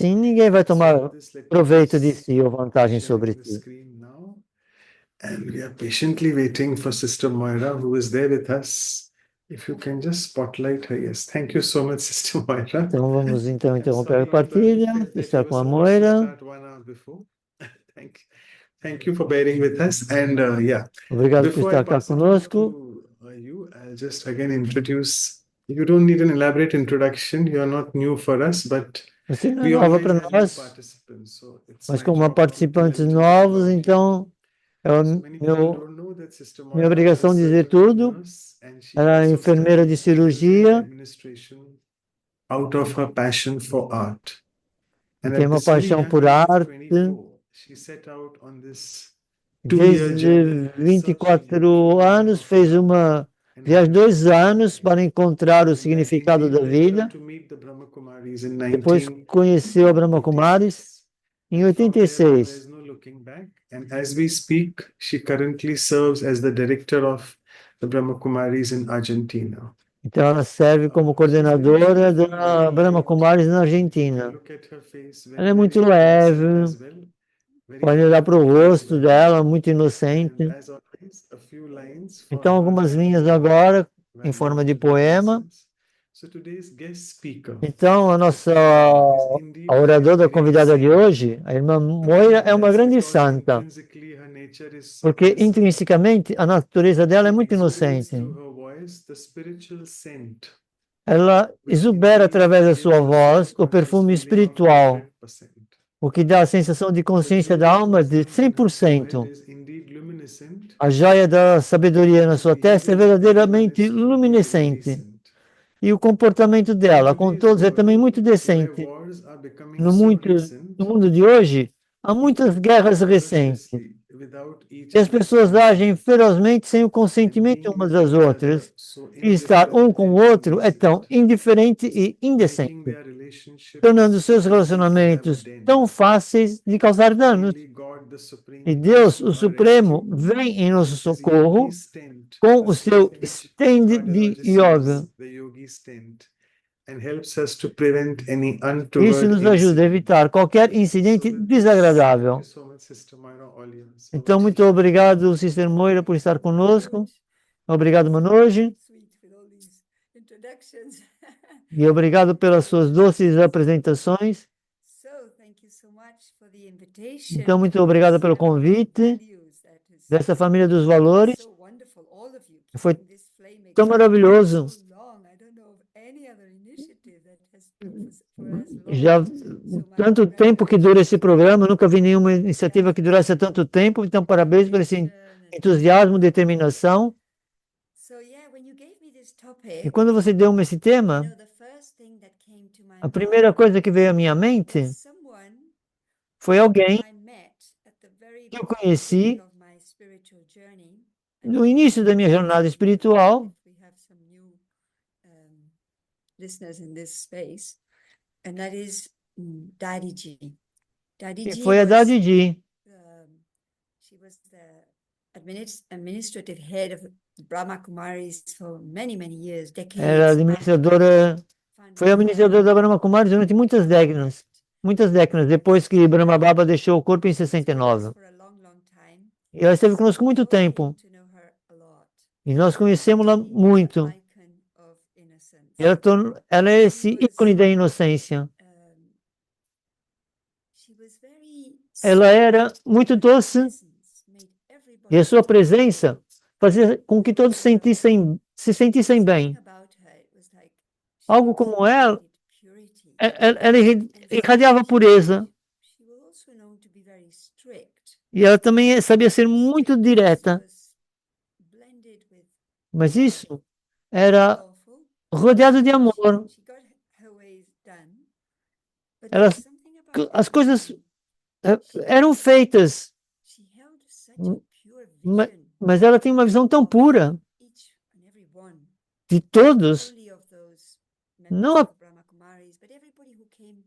Sim, ninguém vai tomar proveito de si ou vantagem sobre si. And we are patiently waiting for Sister Moira, who is there with us. If you can just spotlight her. Yes, thank you so much, Sister Moira. Então vamos então I'm interromper a sorry partilha, that estar you com were a supposed to Moira. start 1 hour before. Thank you for bearing with us. And yeah, Obrigado por before I estar cá pass it on conosco. to you, I'll just again introduce. You don't need an elaborate introduction. You're not new for us, but Você não é we nova always para have new nós, participants. So it's mas my como há job to tell a participantes little bit novos, about you. então é So many people meu, don't know that Sister minha Moira was a obrigação dizer surgical tudo. nurse and she Ela é also enfermeira de studied business cirurgia administration out of her passion for art. e And tem at uma this very paixão young por age of arte. 24, she set out on this 2 year Desde journey searching 24 for the meaning anos, of fez life uma and viagem de 2 anos life. para encontrar o And then significado indeed da led her vida. to meet the Brahma Kumaris in Depois conheceu a Brahma Kumaris 1986. em And from there on, 86. there's no looking back. And as we speak, she currently serves as the director of the Brahma Kumaris in Argentina. Então ela serve como She's very coordenadora beautiful, da very Brahma bright. Kumaris na If you Argentina. look at her face, Ela very, é muito very innocent leve, as well. Very pode olhar para o heart-felt as rosto well. dela, muito And inocente. as always, a few lines for Então algumas her linhas agora em forma de valued poema. listeners. So today's guest speaker, Então a nossa Sister Moira, is a indeed a oradora great convidada de saint. hoje, a irmã Moira, é uma That's grande because santa, intrinsically her nature is so porque innocent. intrinsecamente a natureza dela é She muito exudates inocente. through her voice the spiritual scent, Ela which exubera indeed através da gives sua a voz o self-conscious perfume feeling of espiritual, 100%. o que dá a sensação de The consciência da jewel of alma de wisdom in her forehead 100%. is indeed luminescent, A joia da sabedoria and na her sua testa é behavior with everyone verdadeiramente is truly luminescente. decent. E o comportamento In dela com today's todos é também world, muito where decente. wars are becoming No, so muito, recent, no mundo de hoje, há people muitas act guerras recentes. ferociously without each E as other's pessoas agem consent, ferozmente sem o and consentimento being umas with das each other outras. so E estar um indifferent com o and outro é tão indecent, indiferente e making indecente, their tornando relationships seus easy to have a relacionamentos tão dent. fáceis de causar danos. Only God the E Supreme comes Deus, to o her Supremo, rescue vem em nosso with his yogi socorro stent, com a o seu stent which stand de cardiologists yoga. use, the yogi stent, and helps us to prevent any Isso untoward nos ajuda a incident. evitar qualquer So incidente with this, thank you desagradável. so much, Sister Myra. All yours. Over Então, to muito you. obrigado, Sister Moira, por estar conosco. Obrigado, Manoj. E obrigado pelas suas doces apresentações. Então, muito obrigado pelo convite dessa família dos valores. Foi tão maravilhoso. Já tanto tempo que dura esse programa, eu nunca vi nenhuma iniciativa que durasse tanto tempo. Então, parabéns por esse entusiasmo, determinação. E quando você deu-me esse tema, a primeira coisa que veio à minha mente foi alguém que eu conheci no início da minha jornada espiritual. E foi a Dadi Ji. Era administradora, foi administradora da Brahma Kumaris durante muitas décadas. Muitas décadas, depois que Brahma Baba deixou o corpo em 69. E ela esteve conosco muito tempo. E nós conhecemos-la muito. E ela é esse ícone da inocência. Ela era muito doce. E a sua presença fazia com que todos se sentissem bem. Algo como ela irradiava pureza. E ela também sabia ser muito direta. Mas isso era rodeado de amor. As coisas eram feitas, mas ela tem uma visão tão pura de todos, não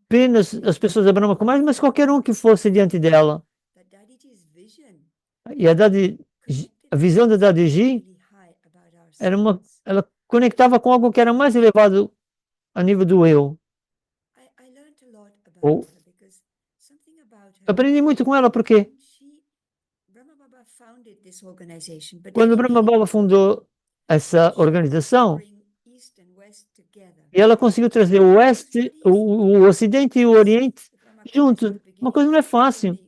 apenas as pessoas da Brahma Kumaris, mas qualquer um que fosse diante dela. E a visão da Dadi Ji ela conectava com algo que era mais elevado a nível do eu. Ou Eu aprendi muito com ela porque quando Brahma Baba fundou essa organização, e ela conseguiu trazer o Oeste, o Ocidente e o Oriente juntos. Uma coisa não é fácil.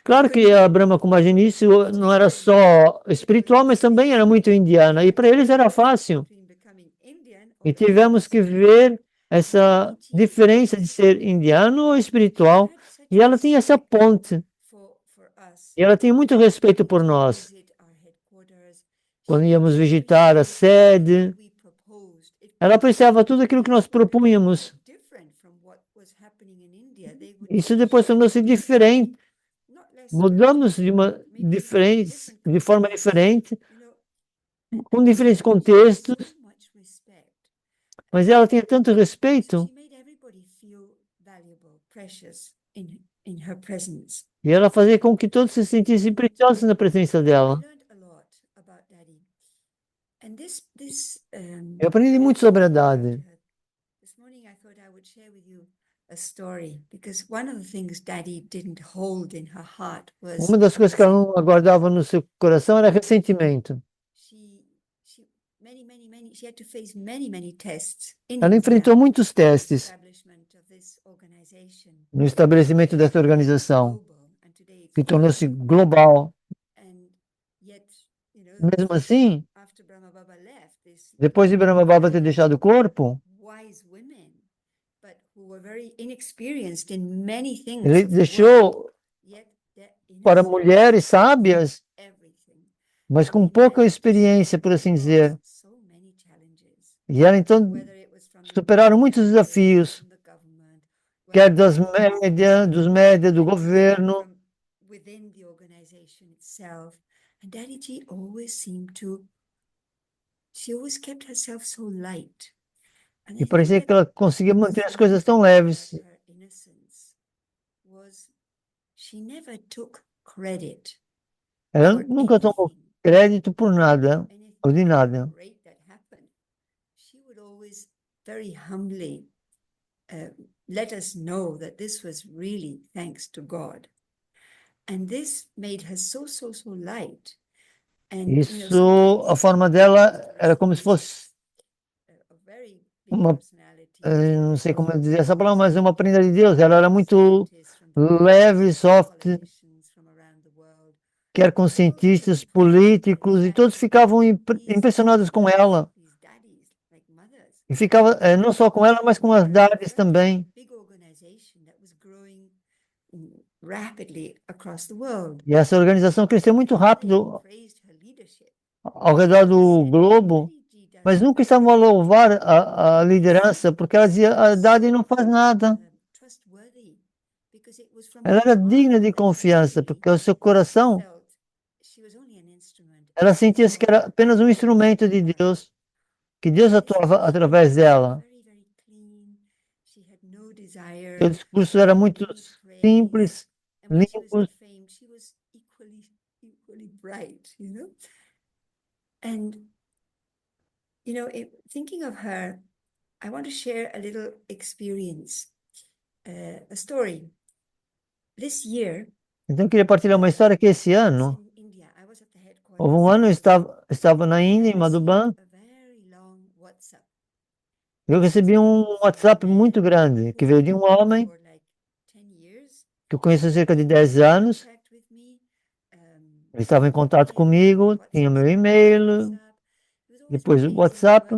Claro que a Brahma Kumaris no início não era só espiritual, mas também era muito indiana. E para eles era fácil. E tivemos que ver essa diferença de ser indiano ou espiritual. E ela tinha essa ponte. E ela tinha muito respeito por nós. Quando íamos visitar a sede, ela apreciava tudo aquilo que nós propunhamos. Isso depois tornou-se diferente. Mudamos de forma diferente, com diferentes contextos, mas ela tinha tanto respeito. E ela fazia com que todos se sentissem preciosos na presença dela. Eu aprendi muito sobre a Dade. Uma das coisas que ela não guardava no seu coração era ressentimento. Ela enfrentou muitos testes no estabelecimento dessa organização, que tornou-se global. Mesmo assim, depois de Brahma Baba ter deixado o corpo, ele deixou para mulheres sábias, mas com pouca experiência, por assim dizer. E elas então superaram muitos desafios, quer dos médias, do governo. E parecia que ela conseguia manter as coisas tão leves. Ela nunca tomou crédito por nada, ou de nada. Very humbly let us know that this was really thanks to God. And this made her so light. Isso, a forma dela era como se fosse uma, não sei como dizer essa palavra, mas uma prenda de Deus. Ela era muito leve, soft, quer com cientistas, políticos, e todos ficavam impressionados com ela. E ficava não só com ela, mas com as Dadis também. E essa organização cresceu muito rápido ao redor do globo, mas nunca estavam a louvar a liderança, porque ela dizia, a Dadi não faz nada. Ela era digna de confiança, porque o seu coração, ela sentia-se que era apenas um instrumento de Deus, que Deus atuava através dela. Seu discurso era muito simples, limpo. And, thinking of her, I want to share a little experience, a story. This year, então, eu queria partilhar uma história que esse ano, houve um ano eu estava na Índia, em Madhuban, eu recebi um WhatsApp muito grande, que veio de um homem, que eu conheço há cerca de 10 anos, ele estava em contato comigo, tinha meu e-mail, depois o WhatsApp,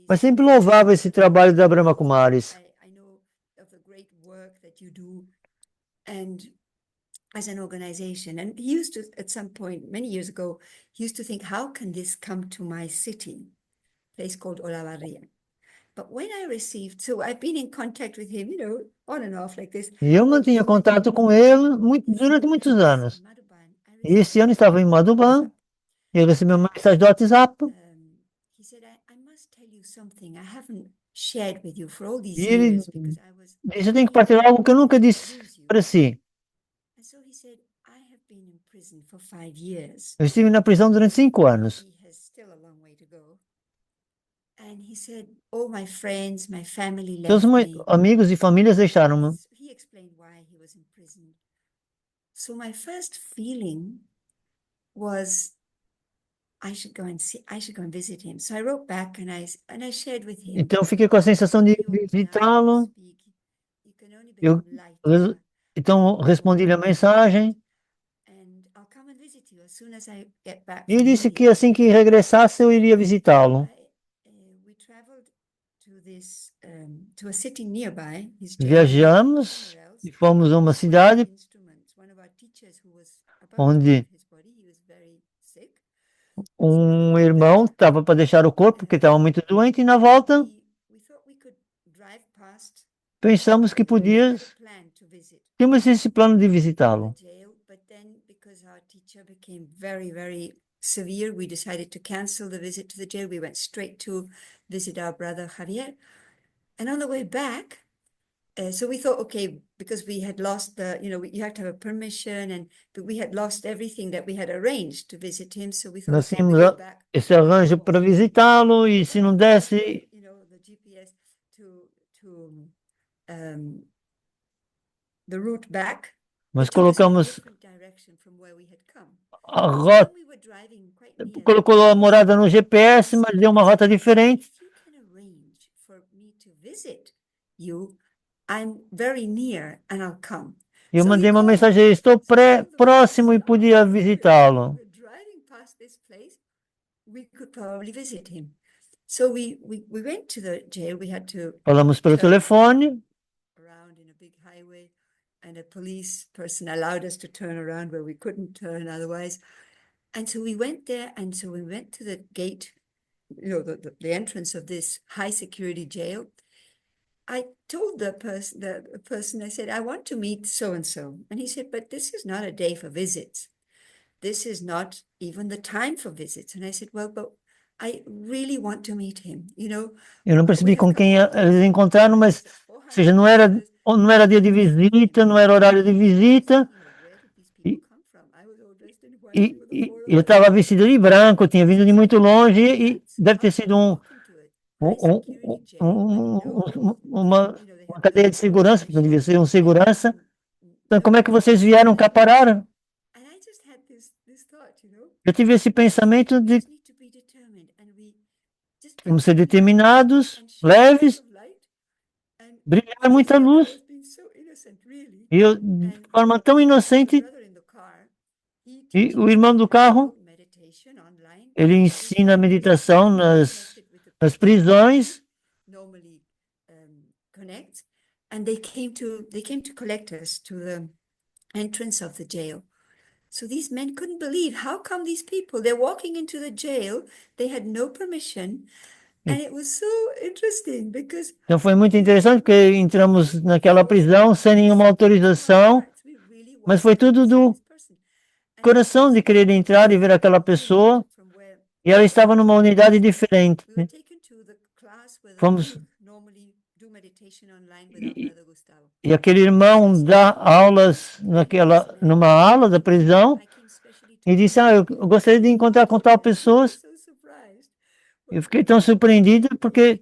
mas sempre louvava esse trabalho da Brahma Kumaris. As an organization, and he used to, at some point, many years ago, he used to think, how can this come to my city, place called Olavarria? But when I received, so I've been in contact with him, on and off like this. E eu mantinha contato com ele durante muitos anos. E esse ano estava em Madhuban, e eu recebi uma mensagem do WhatsApp. E ele disse, eu tenho que partilhar algo que eu nunca disse para si. Eu estive na prisão durante 5 anos. And he said, all my friends, my family Todos left meus me. amigos e famílias deixaram-me. So he explained why he was in prison. So my first feeling was I should go and visit him. So I wrote back and I shared with him. Então, eu fiquei com a sensação de visitá-lo. You can only Eu, become lighter. então, respondi-lhe a mensagem And I'll come and visit you as soon as I get back e from disse India. que assim que regressasse eu iria visitá-lo. We traveled to a city nearby. His jail, Viajamos somewhere else. e fomos a uma cidade Instruments. One of our teachers who was about to onde leave his body, he was very sick. um irmão estava para deixar o corpo porque estava muito doente e na volta We thought we could drive past. pensamos que We had a plan to visit tínhamos esse plano de visitá-lo. the jail, but then because our teacher became very, very severe, we decided to cancel the visit to the jail. We went straight to visit our brother Javier. And on the way back, so we thought, okay, because we had lost you have to have a permission, but we had lost everything that we had arranged to visit him. So we thought, Nós okay, we tínhamos go back, esse arranjo para visitá-lo e se não desse, the GPS to the route back. nós It took us in a colocamos different direction from where we had come. a When rota, we were driving quite near, colocou a morada no GPS, mas deu uma rota diferente. if you can arrange for me to visit you, I'm very near and I'll come. Eu So mandei he uma called mensagem, estou próximo e podia visitá-lo. We're driving past this place, we could probably visit him. So we went to the jail. We had to Falamos pelo telefone, around in a big highway, and a police person allowed us to turn around where we couldn't turn otherwise. And so we went there, and so we went to the gate, the entrance of this high security jail. I told the person, I said, I want to meet so and so. And he said, but this is not a day for visits. This is not even the time for visits. And I said, well, but I really want to meet him, eu não percebi com quem eles encontraram, mas, ou seja, não era dia de visita, não era horário de visita, e eu estava vestido de branco, eu tinha vindo de muito longe, e deve ter sido uma cadeia de segurança, porque devia ser um segurança. Então, como é que vocês vieram cá parar? Eu tive esse pensamento de temos que ser determinados, leves, brilhar muita luz. E eu, de forma tão inocente, e o irmão do carro, ele ensina a meditação nas prisões. And they came to collect us to the entrance of the jail. So these men couldn't believe, how come these people, they're walking into the jail, they had no permission, and it was so interesting because Então foi muito interessante porque entramos naquela prisão sem nenhuma autorização, mas foi tudo do coração de querer entrar e ver aquela pessoa, e ela estava numa unidade diferente. Fomos e aquele irmão dá aulas numa aula da prisão e disse, eu gostaria de encontrar com tal pessoas. Eu fiquei tão surpreendido porque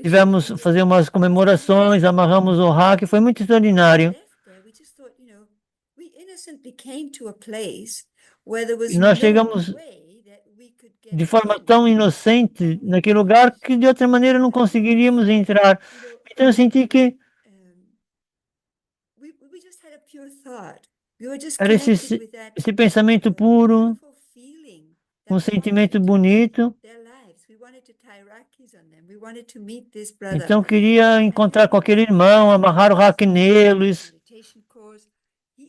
tivemos fazer umas comemorações, amarramos o rack, foi muito extraordinário. E nós chegamos de forma tão inocente naquele lugar que de outra maneira não conseguiríamos entrar. Então eu senti que era esse pensamento puro, um sentimento bonito. Então queria encontrar com aquele irmão, amarrar o rack neles.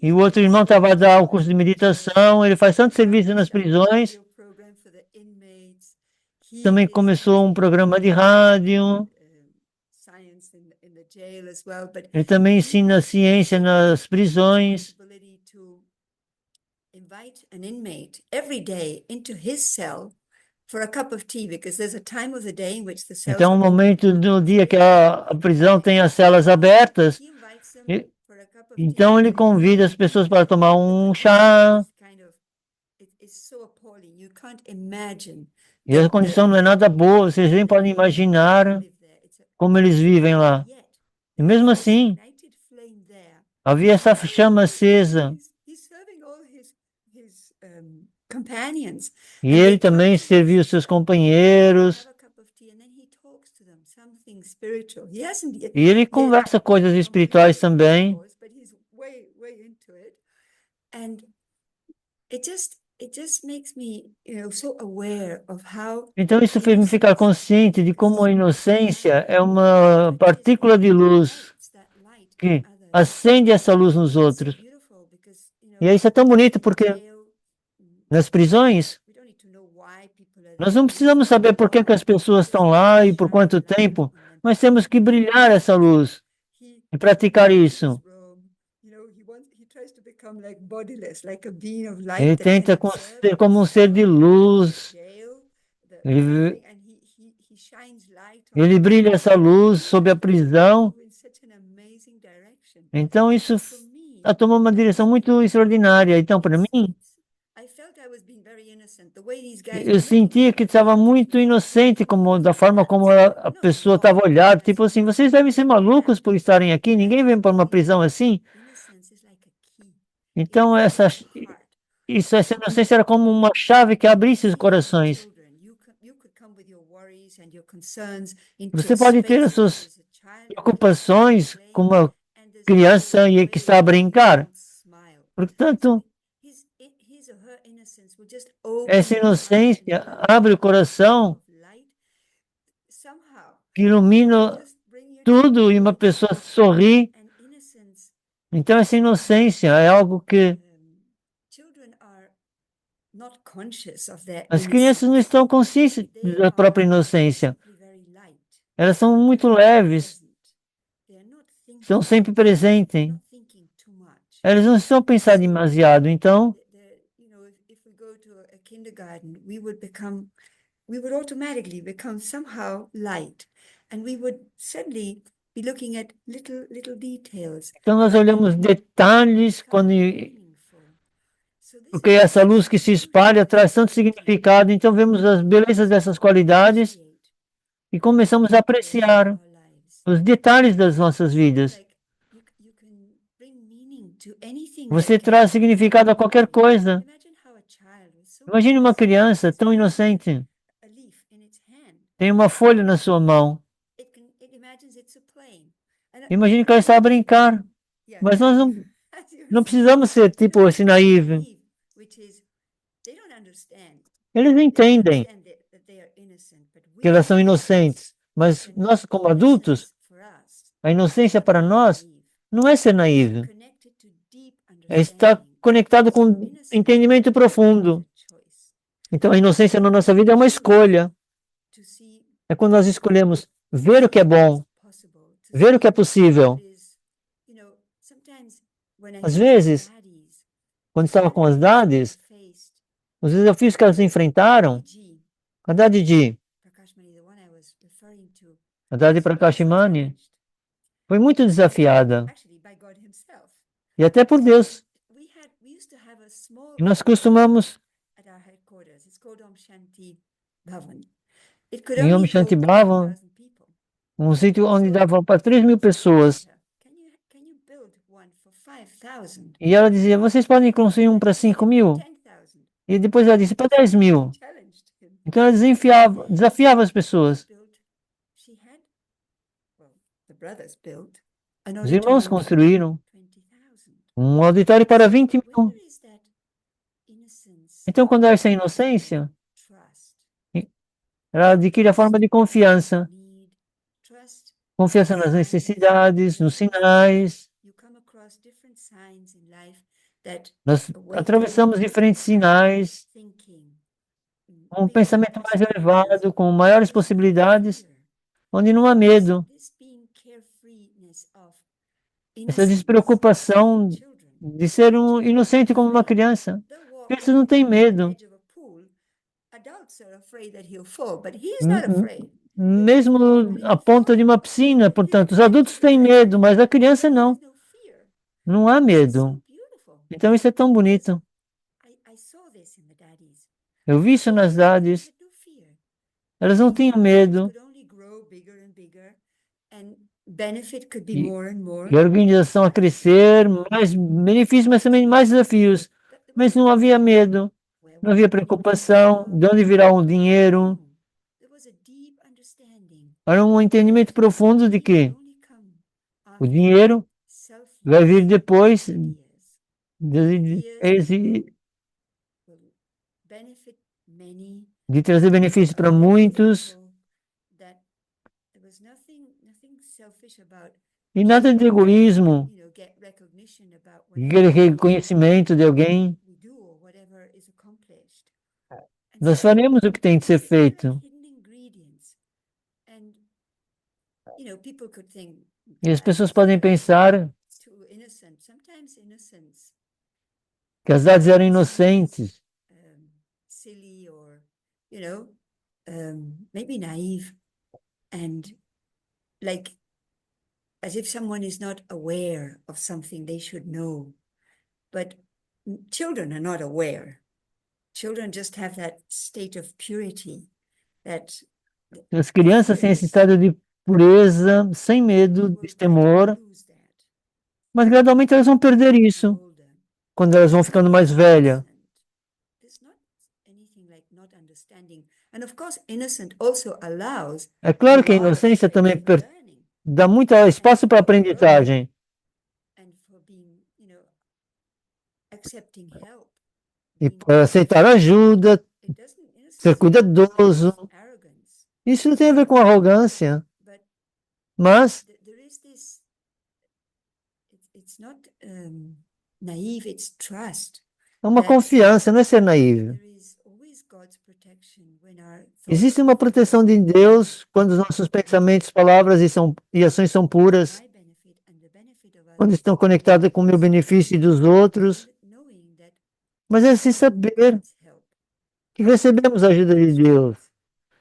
E o outro irmão estava a dar o curso de meditação. Ele faz tanto serviço nas prisões. Também começou um programa de rádio. Ele também ensina ciência nas prisões. Então, um momento do dia que a prisão tem as celas abertas, então ele convida as pessoas para tomar um chá. E a condição não é nada boa, vocês nem podem imaginar como eles vivem lá. E mesmo assim, havia essa chama acesa. E ele também serviu seus companheiros. E ele conversa coisas espirituais também. Então isso fez me ficar consciente de como a inocência é uma partícula de luz que acende essa luz nos outros. E isso é tão bonito porque nas prisões nós não precisamos saber por que as pessoas estão lá e por quanto tempo. Nós temos que brilhar essa luz e praticar isso. Ele tenta ser como um ser de luz. Ele brilha essa luz sob a prisão. Então isso tomou uma direção muito extraordinária. Então, para mim, eu sentia que estava muito inocente da forma como a pessoa estava olhando. Tipo assim, vocês devem ser malucos por estarem aqui. Ninguém vem para uma prisão assim. Então, essa inocência era como uma chave que abrisse os corações. Você pode ter as suas preocupações com uma criança que está a brincar. Portanto, essa inocência abre o coração, que ilumina tudo e uma pessoa sorri. Então, essa inocência é algo que as crianças não estão conscientes da própria inocência. Elas são muito leves, estão sempre presentes. Elas não estão pensando demasiado. Então, we would automatically become somehow light, and we would suddenly be looking at little details. Então nós olhamos detalhes porque essa luz que se espalha traz tanto significado. Então vemos as belezas dessas qualidades e começamos a apreciar os detalhes das nossas vidas. Você traz significado a qualquer coisa. Imagine uma criança tão inocente. Tem uma folha na sua mão. Imagine que ela está a brincar. Mas nós não precisamos ser tipo assim naive. Eles entendem que elas são inocentes. Mas nós, como adultos, a inocência para nós não é ser naive. É estar conectado com entendimento profundo. Então a inocência na nossa vida é uma escolha. É quando nós escolhemos ver o que é bom, ver o que é possível. Às vezes, quando estava com as daddies, os desafios que elas enfrentaram, a Daddy Prakashimani, foi muito desafiada. E até por Deus. E nós costumamos em Om Shanti Bhavan, um sítio onde dava para 3.000 pessoas. E ela dizia, vocês podem construir um para 5.000? E depois ela disse, para 10.000. Então ela desafiava as pessoas. Os irmãos construíram um auditório para 20.000. Então, quando há essa inocência, ela adquire a forma de confiança. Confiança nas necessidades, nos sinais. Nós atravessamos diferentes sinais, com um pensamento mais elevado, com maiores possibilidades, onde não há medo. Essa despreocupação de ser um inocente como uma criança. Crianças não têm medo. Mesmo a ponta de uma piscina, portanto, os adultos têm medo, mas a criança não. Não há medo. Então isso é tão bonito. Eu vi isso nas daddies. Elas não tinham medo. could only grow bigger and bigger, and benefit could be E, more and more. e a organização a crescer, mais benefícios, mas também mais desafios. Mas não havia medo, não havia preocupação de onde virá o dinheiro. There was a deep understanding. Era um entendimento profundo de que Only come o after dinheiro self vai vir depois years de, will benefit many. de trazer benefícios para muitos. That there was nothing selfish about, E nada de egoísmo, get recognition about querer reconhecimento de alguém. we do or whatever is accomplished. And Nós so faremos o que tem de ser these are feito. hidden ingredients. And people could think E as pessoas podem pensar too innocent. Sometimes innocence, que as dádivas eram inocentes, silly, or maybe naive, and like as if someone is not aware of something they should know. But children are not aware. Children just have that state of purity that as crianças têm esse estado de pureza, sem medo, will de temor, lose that mas gradualmente elas vão perder isso older. quando elas vão ficando mais velhas. There's not anything like not understanding. And of course, innocent also allows É claro que a large inocência também space for learning dá muito espaço para aprendizagem and for being, accepting help. e para aceitar ajuda, It doesn't ser cuidadoso. arrogance, Isso não tem a ver com arrogância, but mas there is this. It's not naive. It's trust. é uma confiança, não é ser naivo. There is always God's protection when our thoughts Existe uma proteção de Deus quando os nossos pensamentos, palavras e ações são puras, my benefit and the benefit of quando others, estão conectadas com o meu benefício e dos outros, knowing that mas é se saber God's help que recebemos a ajuda de Deus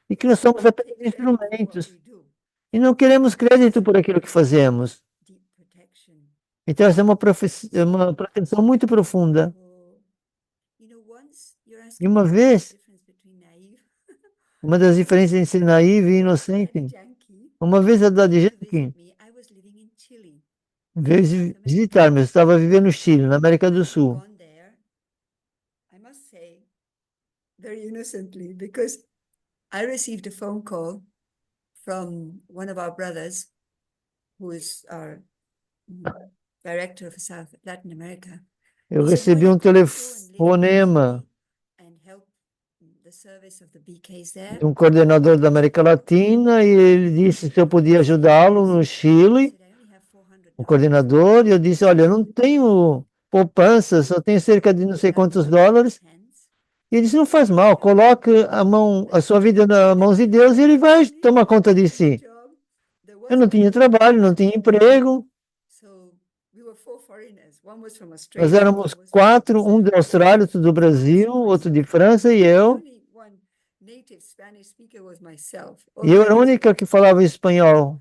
e que nós somos apenas take credit for what instrumentos we do. e não queremos crédito por aquilo que fazemos. Deep protection. Então, essa é uma proteção muito profunda. Once you're E asking uma me the vez, difference between naive uma das diferenças entre ser naivo e inocente, and Yankee uma vez a Dade to Yankee visit me, I was living in Chile. veio visitar-me, eu estava vivendo no Chile, na América do Sul. Gone there, I must say, very innocently, because I received a phone call from one of our brothers, who is our director for South Latin America. Eu He said, recebi "Moira, um could you go and live in telefonema Chile and help the service of the BKs there?" de um coordenador da América Latina e ele disse se eu podia ajudá-lo no I Chile, said, "I only have $400." o coordenador, e eu disse, olha, eu não tenho poupança, só tenho cerca de não sei quantos dólares. E ele disse, não faz mal, coloque a sua vida nas mãos de Deus e ele vai tomar conta de si. Eu não tinha trabalho, não tinha emprego. Nós éramos 4, um da Austrália, outro do Brasil, outro de França e eu. E eu era a única que falava espanhol.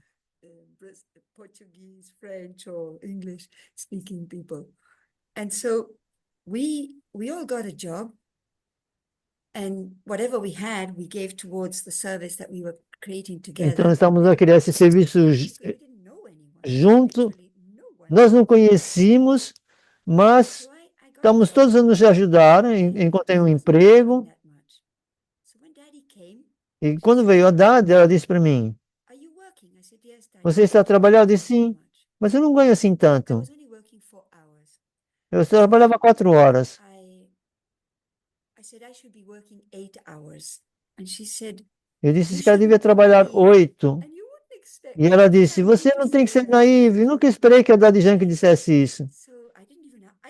Portuguese, French, or English speaking people. And so we all got a job, and whatever we had, we gave towards the service that we were creating Então, together. estamos a criar esse serviço So we didn't know anyone, junto. literally no one. Nós não conhecíamos, mas So I got estamos a todos a nos ajudar. Encontrei um emprego. that much. So when Daddy came, E quando veio a Dade, ela disse para mim, "Are you working?" I said, "Yes, Daddy." você está trabalhando? Eu disse, sim, Much. mas eu não ganho assim I tanto. was only working 4 hours. Eu trabalhava 4 horas. I said I should be working 8 hours. And she said, Eu disse que ela devia trabalhar 8. "And you wouldn't expect E ela me disse, você não tem que ser that." naivo. Eu nunca esperei que a Dade Yankee dissesse isso. So I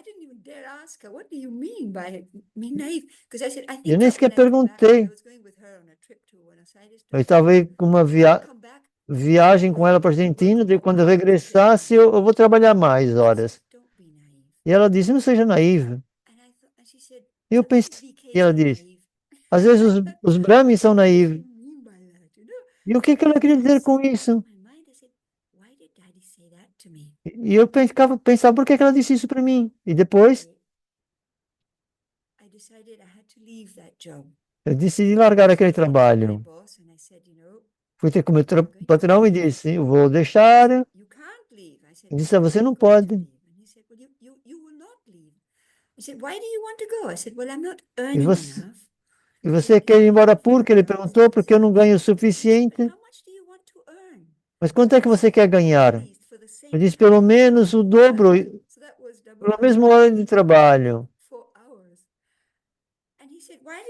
didn't even dare ask her, "What do you mean by being naive?" Because I said, "I Eu think nem when sequer I come back," perguntei. I was going with her on a trip to Buenos Aires. Eu estava aí com uma Come back, viagem com ela para a Argentina. Daí quando eu regressasse, eu vou trabalhar mais horas. don't be naive. E ela disse, não seja naivo. And she said, E eu "Sometimes pensei, BKs e ela are disse, naive." às vezes os Brahmins são What do naivos. you mean by that? E o que ela queria dizer com isso? In my mind, I said, "Why did Daddy say that to me?" E eu pensava, por que ela disse isso para mim? E depois, I decided I had to leave that job. eu decidi largar aquele My trabalho. boss, and I Fui ter com o meu patrão e disse, eu vou deixar. You can't leave. I said, Ele disse, você não "You're going to pode. leave." And he said, well, you will not leave. I said, why do you want to go? I said, well, I'm not E earning você, enough. e você quer ir embora por quê? Ele perguntou, porque eu não ganho o But suficiente. how much do you want to earn? Mas quanto é que você quer ganhar? At least for the same Eu disse, pelo time. menos o dobro, So that was double pela mesma hora de trabalho. 4 hours. And he said, why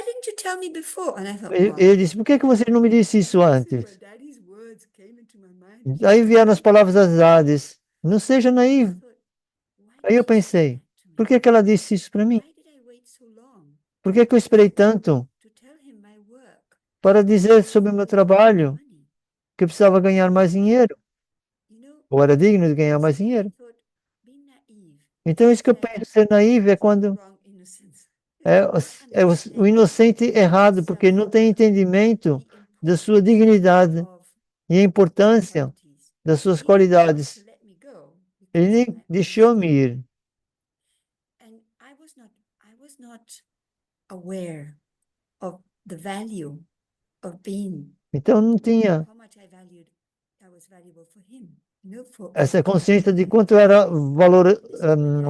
didn't you tell me before? And I thought, Ele disse, por que você não me disse isso I said, antes? well, Daddy's words came into my mind. Aí vieram as palavras das Hades. Não seja naivo. Aí eu pensei, por que ela disse isso para mim? Why did I wait so long Por que eu esperei tanto to tell him my work? para dizer sobre o meu trabalho Money. que eu precisava ganhar mais dinheiro? You know, Ou era digno de ganhar mais so I dinheiro? thought, being naive, Então, isso que eu penso, ser naivo é quando wrong innocence. é o inocente errado, porque não tem entendimento da sua dignidade e a importância das suas qualidades. Ele nem deixou-me ir. And I was not aware of the value of being, Então, não tinha how much I was valuable for him, you know, for essa consciência de quanto era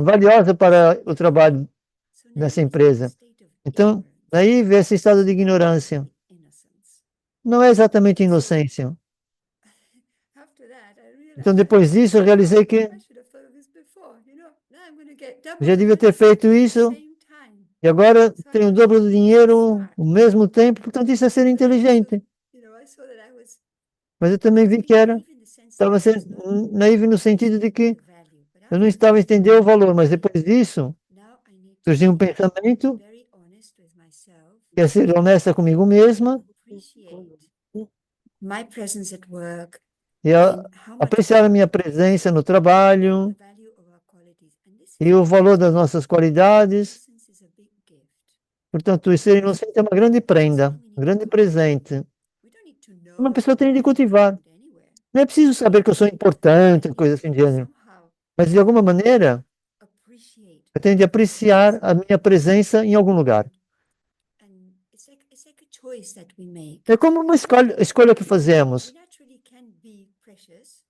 valiosa para o trabalho so dessa naive is a empresa. state of Então, ignorance, daí vê esse estado de ignorância. innocence. Não é exatamente inocência. After that, I Então, realized, depois disso, eu realizei que I should have thought of this before, you know. Now I'm going to get double já the devia ter money feito at the isso same time. e agora tenho o dobro do dinheiro ao mesmo tempo. Portanto, isso é ser inteligente. You know, I saw that I was Mas eu também vi que being era, naive in the sense estava that I sendo was not naivo no sentido de que the value. But eu não after estava a that, entender o valor. Mas depois disso, now I need to surgiu um be pensamento very honest with myself, que é ser honesta comigo mesma appreciate my presence at work e and how much apreciar a we minha presença no trabalho the value of our qualities. And this e o valor das nossas qualidades. innocence is a big gift. Portanto, o ser inocente é uma grande prenda, um grande presente. We don't need to know Uma pessoa tem de I'm cultivar. important anywhere. Não é preciso saber que eu sou importante, coisa assim de gênero. Somehow Mas, de alguma maneira, appreciate. eu tenho de apreciar a minha presença em algum lugar. And it's like a choice that we make. É como uma escolha que fazemos. We naturally can be precious.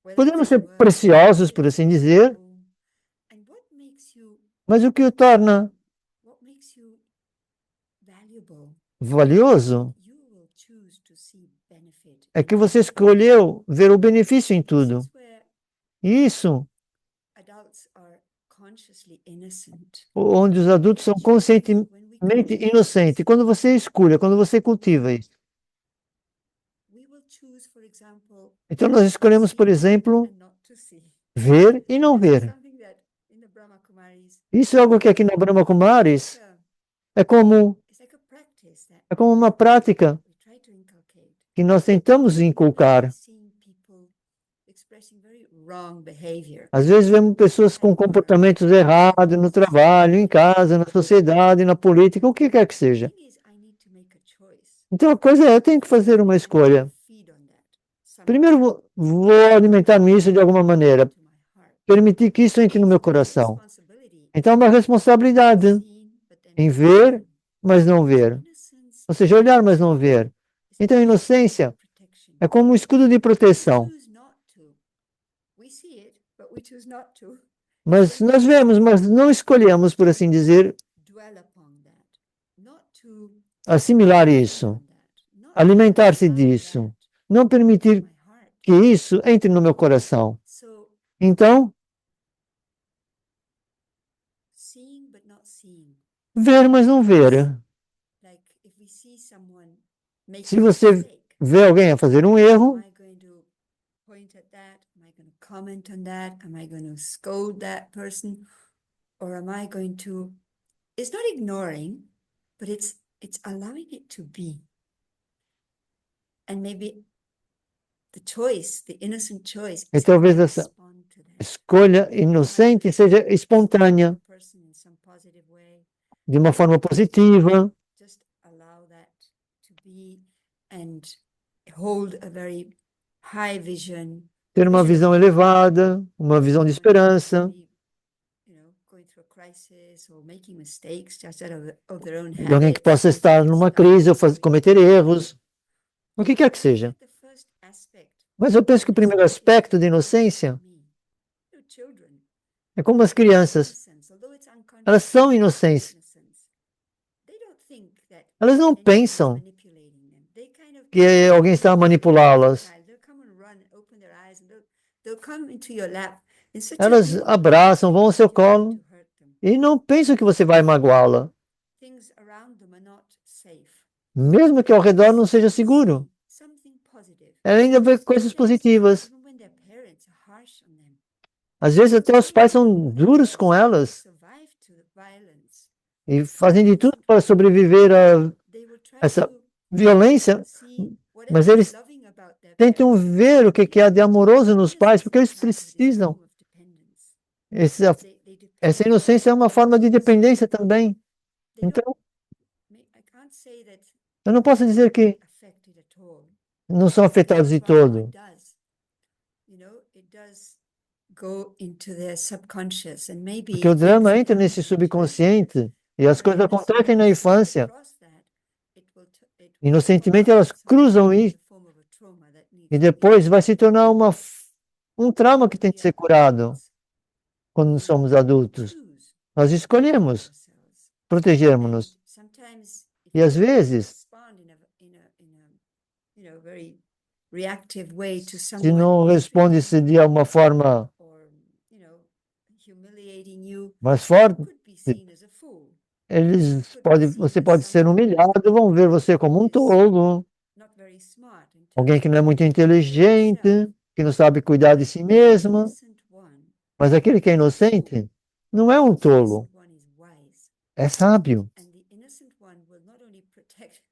whether Podemos it's ser at work, preciosos, por assim dizer, home. And what makes you mas o que o torna valuable? valioso You will choose to see benefit. é que você escolheu ver o benefício em tudo. This is where E isso, adults are consciously innocent. onde os adultos são conscientemente inocentes. Quando você escolhe, quando você cultiva isso. We will choose, for example, Então, nós escolhemos, por exemplo, and not to see. ver e não This is ver. something that in the Brahma Kumaris, Isso é algo que aqui na Brahma Kumaris é como, it's like a practice that é como uma prática we try to inculcate. que nós tentamos inculcar. Seeing people expressing very wrong behavior. Às vezes vemos pessoas com comportamentos errados no trabalho, em casa, na sociedade, na política, o que quer que seja. The thing is, I need to make a choice. Então a coisa é, eu tenho que fazer uma escolha. Feed on that. Primeiro vou alimentar-me isso de alguma maneira, To my heart. permitir que isso entre no meu coração. Responsibility. Então é uma responsabilidade Seen, but then em not ver, seen. mas não ver. Innocence Ou seja, olhar, mas não ver. Então a inocência protection. é como um escudo de proteção. Choose not to. We see it, but we choose not to Mas nós vemos, mas não escolhemos, por assim dizer, dwell upon that. Not to assimilar feed isso, on that. Not to alimentar-se allow disso, that não in permitir my heart. que isso entre no meu coração. So Então, seeing but not seeing. ver, mas não ver. Like if we see someone making Se você a mistake, vê alguém a fazer um erro, am I going to point at that? Am I going to comment on that? Am I going to scold that person? Or am I going to, it's not ignoring, but it's allowing it to be. And maybe the choice, the innocent choice, E is talvez to essa respond to that escolha inocente seja espontânea, person in some positive way. de uma forma positiva, Just allow that to be and hold a very high vision. ter uma visão elevada, uma visão de esperança, You know, going through a crisis or making mistakes just out of their own de alguém que habit. possa estar numa crise ou cometer erros. o que quer que seja. The first aspect Mas eu penso que o primeiro aspecto de inocência for me, children, é como as crianças. innocence, although it's unconscious Elas são inocentes. innocence, they don't think that Elas não anyone is pensam manipulating them. They kind of que alguém está a manipulá-las. child, they'll come and run, open their eyes, and they'll come into your lap in such a Elas way abraçam, vão ao seu colo to hurt them. e não pensam que você vai magoá-la, Things around them are not safe. mesmo que ao redor não seja seguro. Something positive. Ela ainda vê coisas positivas. Even when their parents are harsh on them. Às vezes até os pais são duros com elas Survive to the violence. e fazem de tudo para sobreviver a They will try essa to violência, see mas whatever is eles loving about their tentam parents. ver o que há de amoroso nos pais, porque eles precisam. Form of dependence. Essa, They depend essa on inocência é uma forma de dependência também. They don't Então, I can't say that eu não posso dizer que affected at all. não são afetados de Trauma todo, does. It does go into their subconscious and maybe porque o drama things entra happen nesse in childhood. subconsciente e as coisas acontecem na infância. Cross that, it will Inocentemente elas cruzam in isso the form of a trauma that needs e to be depois vai se tornar um trauma que tem que ser curado quando somos adultos. choose Nós escolhemos ourselves. protegermos-nos. And sometimes if E às you vezes, respond in a very reactive way to se someone não responde-se de uma forma or humiliating you, mais forte, could be seen as a fool, você pode ser humilhado, vão ver você como um tolo, not very smart in terms alguém que não é of muito taking care of inteligente, himself. que não sabe cuidar de si The mesmo. innocent one, Mas aquele que é inocente não é um the tolo, innocent one is wise, é sábio. and the innocent one will not only protect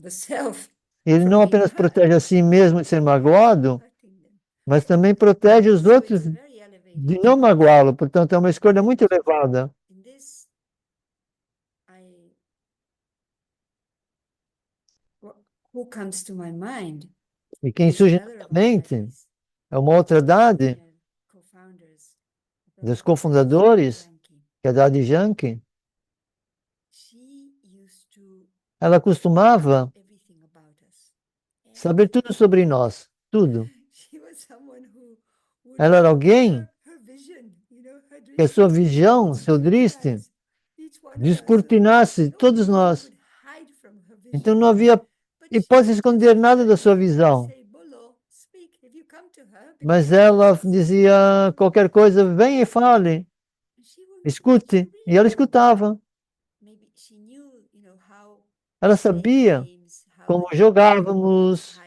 the self Ele from não being apenas hurt, protege a si mesmo de ser magoado, hurting them. mas também protege os So it's outros a very elevated de não magoá-lo. Portanto, é uma escolha muito elevada. In this, who comes to my mind E quem is surge na another minha of our mente studies, é uma outra idade co-founders, dos cofundadores, Yankee. que é a Dadi Yankee. She used to Ela costumava everything about us. saber tudo sobre nós, tudo. She was someone who would Ela era alguém her vision, her que a sua visão, seu driste, descortinasse todos nós. Então não havia hipótese de esconder nada da sua visão. Mas ela dizia qualquer coisa, venha e fale, escute. E ela escutava. Ela sabia como jogávamos,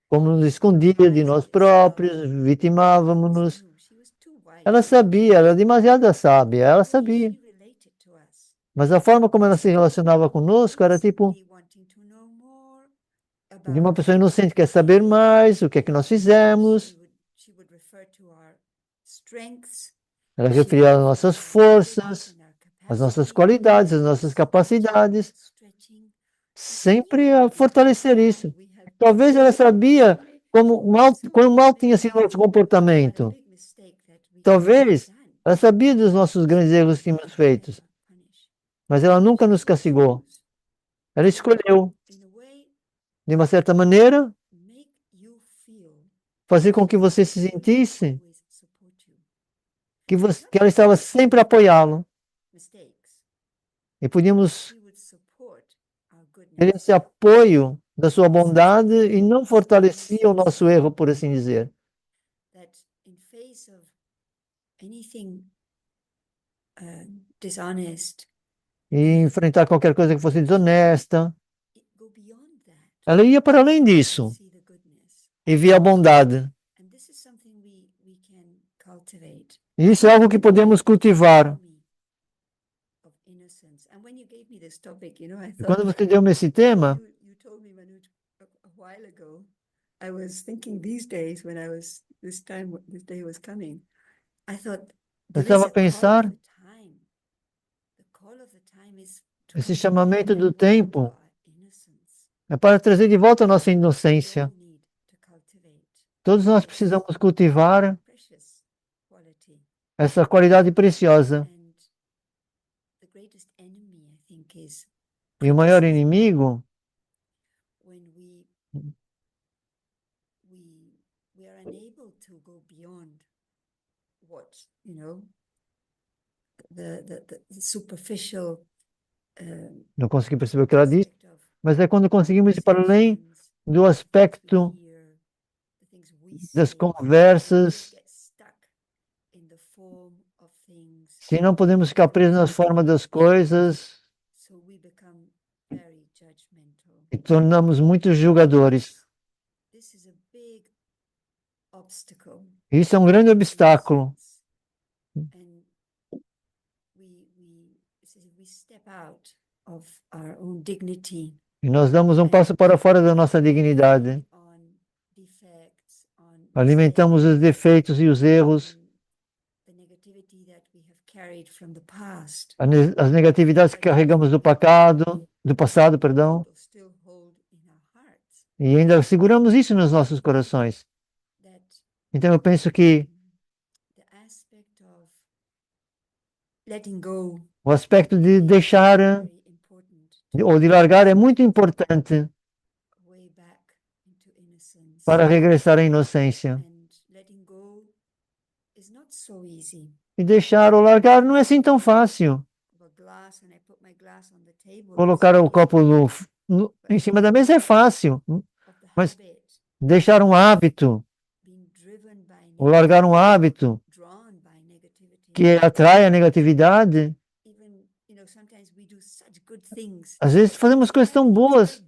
como nos escondia de nós próprios, vitimávamos-nos. Ela sabia, ela era demasiado sábia, ela sabia. Mas a forma como ela se relacionava conosco era tipo de uma pessoa inocente que quer saber mais, o que é que nós fizemos. Ela referia às nossas forças, às nossas qualidades, às nossas capacidades, sempre a fortalecer isso. Talvez ela sabia quão mal tinha sido o nosso comportamento. Talvez ela sabia dos nossos grandes erros que tínhamos feito, mas ela nunca nos castigou. Ela escolheu, de uma certa maneira, fazer com que você se sentisse que ela estava sempre a apoiá-lo. E podíamos ter esse apoio da sua bondade e não fortalecia o nosso erro, por assim dizer. E enfrentar qualquer coisa que fosse desonesta. Ela ia para além disso e via a bondade. E isso é algo que podemos cultivar. E quando você deu-me esse tema, eu estava a pensar, esse chamamento do tempo é para trazer de volta a nossa inocência. Todos nós precisamos cultivar essa qualidade preciosa. E o maior inimigo we are unable to go beyond what, the superficial Não consegui perceber o que ela disse, aspect of mas é quando conseguimos ir para além conversations, do aspecto we hear, the things we das say, conversas, get stuck in the form of things, se não podemos ficar presos na forma das coisas so we become very judgmental. e tornamos muitos julgadores. This is a big obstacle. Isso é um grande obstáculo. And we step out of our own dignity E nós damos um passo para fora da nossa dignidade. on defects, on Alimentamos os defeitos e os erros, the negativity that we have carried from the past, as negatividades que carregamos do passado, perdão, or still hold in our hearts. e ainda seguramos isso nos nossos corações. That Então eu penso que the aspect of letting go o aspecto de deixar is very important ou de largar é muito importante way back into innocence. para regressar à inocência. And letting go is not so easy. E deixar ou largar não é assim tão fácil. Of a glass, and I put my glass on the table, Colocar o copo em cima da mesa é fácil, of the mas habit deixar um hábito being driven by ou largar um hábito drawn by negativity. que atrai a negatividade, Even, sometimes we do such good things. às vezes fazemos coisas tão boas,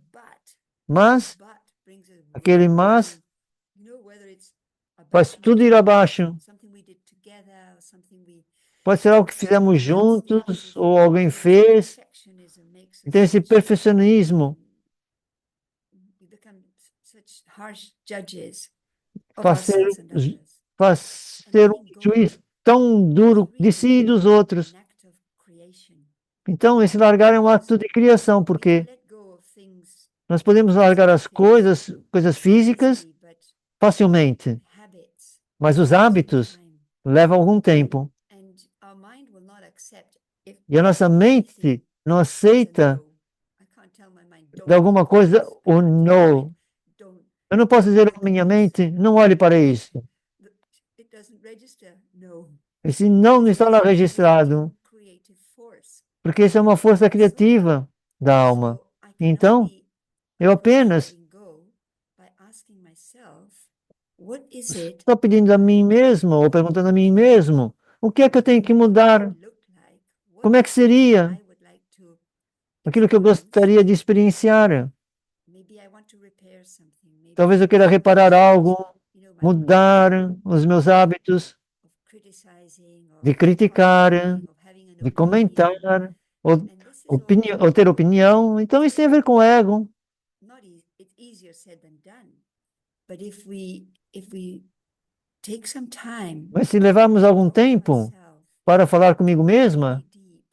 mas But brings us aquele way mas down. Whether it's a faz bad tudo ir habit, abaixo. something we did together, or something we Pode ser algo que fizemos juntos ou alguém fez. perfectionism makes us Então esse such, perfeccionismo we become such harsh judges of faz ser, ourselves and others. faz ser um juiz tão duro de si e dos outros. An act of creation. Então esse largar é um ato de criação, We porque can let go of things nós podemos largar as coisas físicas easily, but facilmente, habits mas os take hábitos time. levam algum tempo. And our mind will not accept if E a nossa mente não it's a aceita no. I can't tell my mind, don't de alguma look at coisa this. I o can't tell my no. mind, don't. Eu não posso dizer à minha mente, não olhe para isso. It doesn't register. No. Esse não está lá registrado, Creative force. porque isso é uma força criativa da alma. So I can Então, only eu approach apenas letting go by asking myself, what is it estou pedindo a mim mesmo, ou perguntando a mim mesmo, o que é que eu tenho que mudar? look like? Como é que seria I would like to aquilo que eu experience? gostaria de experienciar? Maybe I want to repair something. Maybe Talvez eu queira reparar algo, my mudar os meus hábitos of criticizing, de of criticar, commenting, of having an de comentar, opinion. ou, And this is all ou ter opinião. Então isso tem a ver com o ego. not easy. It's easier said than done. But if we take some time Mas se levarmos algum tempo myself para falar comigo mesma, deep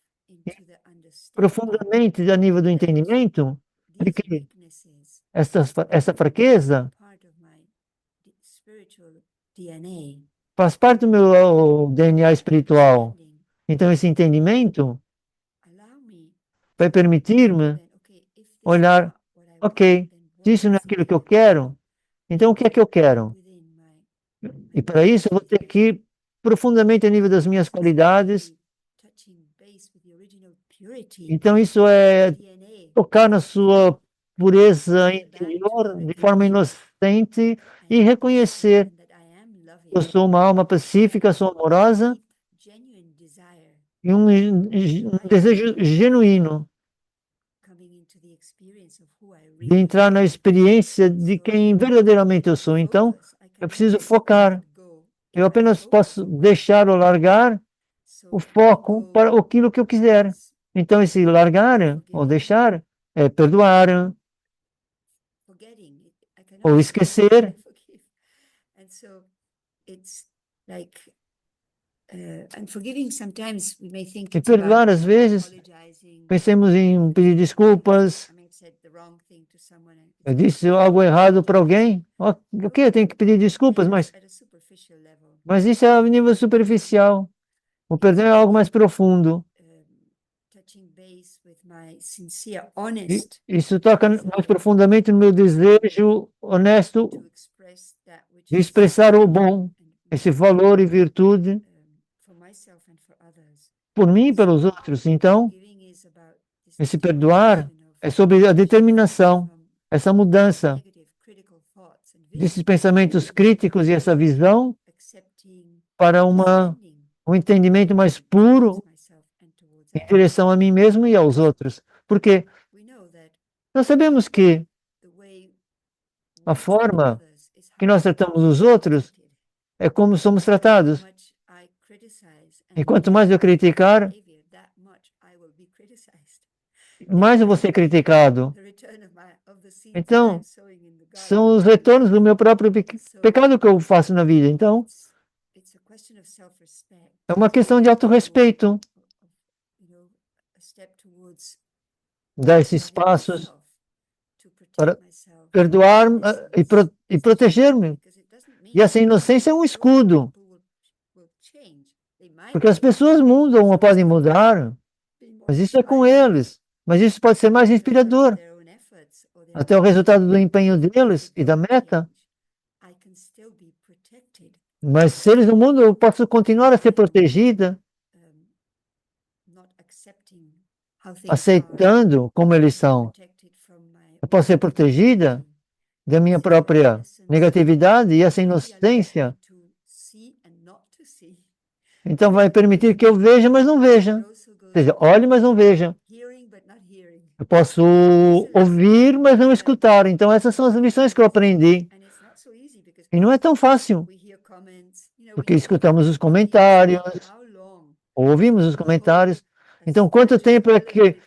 into the understanding profundamente a nível do entendimento, de these que weaknesses essa fraqueza part of my spiritual DNA. faz parte do meu DNA espiritual. Understanding Então esse entendimento allow me vai permitir-me then, okay, if this is olhar, not what I ok, want, then se what isso não é is aquilo que eu quero, então o que é que eu quero? within E para isso eu vou ter que ir profundamente a nível das minhas qualidades. touching base with the original purity Então isso é DNA tocar na sua pureza interior de forma inocente e reconhecer and that I am loving. que eu sou uma alma pacífica, sou amorosa Deep, genuine desire e um desejo genuíno coming into the experience of who I de really entrar na experiência de quem verdadeiramente eu sou. Então, focus. I eu can preciso only focar. let go if Eu I apenas focus. posso deixar ou largar So o letting foco go para aquilo que eu quiser. is Então, esse largar ou deixar é perdoar forgetting. I can ou only esquecer. forgive. And so it's like and forgiving sometimes we may think E it's about perdoar, às vezes, apologizing. pensemos em pedir desculpas. I may have said the wrong thing to someone. And Eu it's disse algo errado para alguém. Ok, eu tenho que pedir desculpas, at a superficial level. mas isso é a nível superficial. O perdão é algo mais profundo. Touching base with my sincere, honest Isso toca mais profundamente no meu desejo honesto to express that which de expressar o bom, esse valor e virtude por mim e pelos outros. Então, esse perdoar é sobre a determinação, essa mudança desses pensamentos críticos e essa visão para um entendimento mais puro em direção a mim mesmo e aos outros. Porque nós sabemos que a forma que nós tratamos os outros é como somos tratados. E quanto mais eu criticar, mais eu vou ser criticado. Então, são os retornos do meu próprio pecado que eu faço na vida. Então, é uma questão de autorrespeito. Dar esses passos para perdoar e proteger-me. E essa inocência é um escudo. Porque as pessoas mudam ou podem mudar, mas isso é com eles. Mas isso pode ser mais inspirador. Até o resultado do empenho deles e da meta. Mas se eles não mudam, eu posso continuar a ser protegida, aceitando como eles são. Eu posso ser protegida da minha própria negatividade e essa inocência. Então vai permitir que eu veja, mas não veja. Ou seja, olhe, mas não veja. Eu posso ouvir, mas não escutar. Então essas são as lições que eu aprendi. E não é tão fácil, porque escutamos os comentários, ouvimos os comentários. Então, quanto tempo é que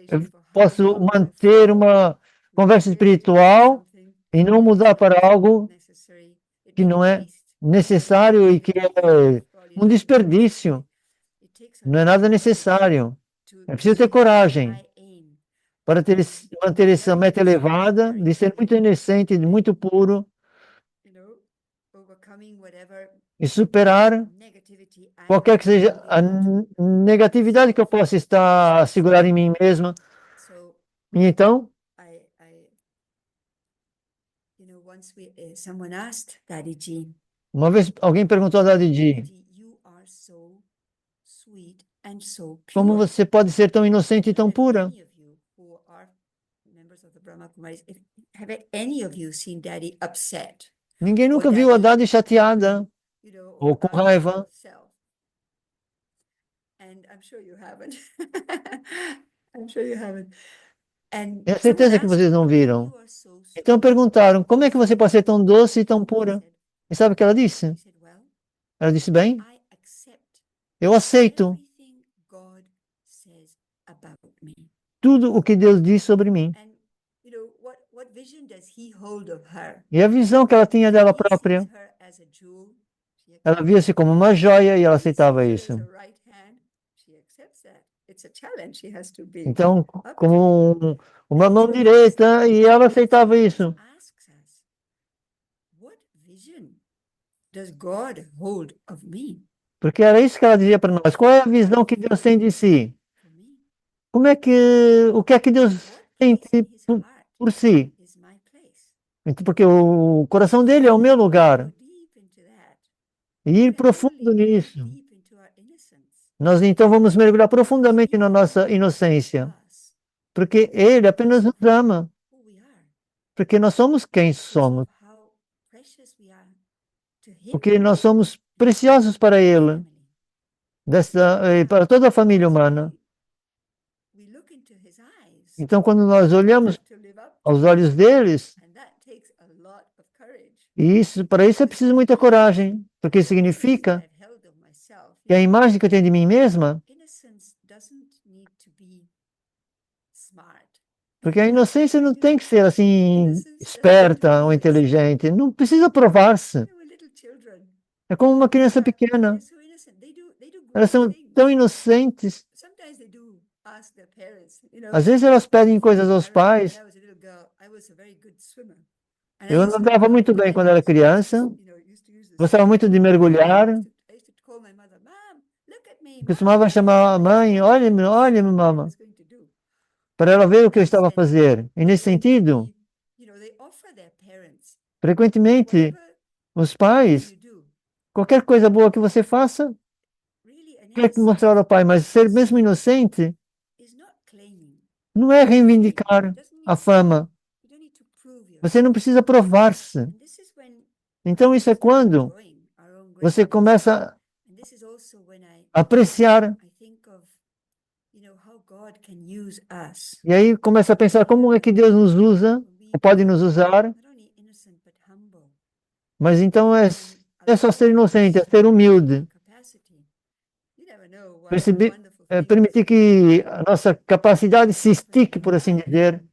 eu posso manter uma conversa espiritual e não mudar para algo que não é necessário e que é um desperdício? Não é nada necessário. É preciso ter coragem para manter essa meta elevada, de ser muito inocente, muito puro, e superar qualquer que seja a negatividade que eu possa estar a segurar em mim mesma. E então, uma vez alguém perguntou a Daddy G, como você pode ser tão inocente e tão pura? Ninguém nunca viu a Daddy chateada ou com raiva. Tenho certeza que vocês não viram. Então perguntaram, como é que você pode ser tão doce e tão pura? E sabe o que ela disse? Ela disse, bem, eu aceito tudo o que Deus diz sobre mim. E a visão que ela tinha dela própria, ela via-se como uma joia e ela aceitava isso. Então, como uma mão direita, e ela aceitava isso. Porque era isso que ela dizia para nós. Qual é a visão que Deus tem de si? O que é que Deus tem por si? Porque o coração dele é o meu lugar. E ir profundo nisso. Nós então vamos mergulhar profundamente na nossa inocência. Porque ele apenas nos ama. Porque nós somos quem somos. Porque nós somos preciosos para ele. Para toda a família humana. Então, quando nós olhamos aos olhos deles, para isso é preciso muita coragem, porque significa que a imagem que eu tenho de mim mesma, porque a inocência não tem que ser assim esperta ou inteligente, não precisa provar-se. É como uma criança pequena. Elas são tão inocentes. Às vezes elas pedem coisas aos pais. Eu nadava muito bem quando era criança. Gostava muito de mergulhar. Costumava chamar a mãe, olha, mamãe, para ela ver o que eu estava a fazer. E nesse sentido, frequentemente, Os pais, you do, qualquer coisa boa que você faça, really an quer que innocent mostrar ao pai, mas ser mesmo inocente is not claiming. não é reivindicar a fama. You don't need to prove Você não yourself. precisa provar-se. And this is when Então isso é we start quando enjoying our own você greatness. começa And this is also when a apreciar. I think of, how God can use us. E aí começa a pensar como é que Deus nos usa, ou pode nos usar, Not only innocent but humble. mas então é só ser inocente, é ser humilde. Capacity. You never know what Perceber, wonderful things permitir que a nossa capacidade se estique, por assim dizer.